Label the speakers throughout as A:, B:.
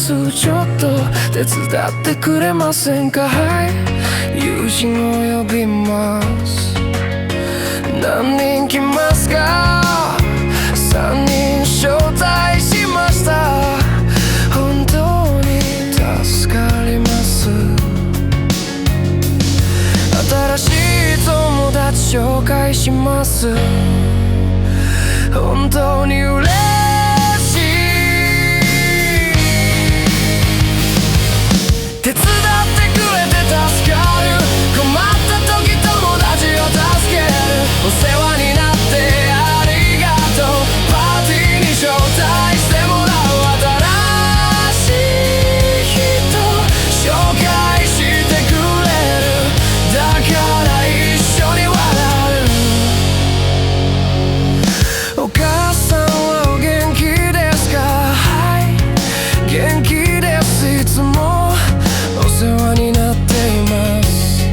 A: ますちょっと手伝ってくれませんか。はい、友人を呼びます。何人来ますか。3人招待しました。本当に助かります。新しい友達紹介します。本当に嬉しい。手伝ってくれて助かる。困った時友達を助ける。お世話になってありがとう。パーティーに招待してもらう。新しい人紹介してくれる。だから一緒に笑う。お母さんはお元気ですか。はい、元気です。いつもお世話になっています。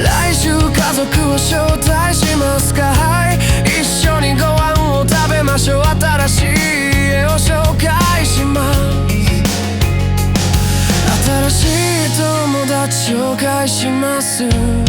A: 来週家族を招待しますか。はい、一緒にご飯を食べましょう。新しい家を紹介します。新しい友達紹介します。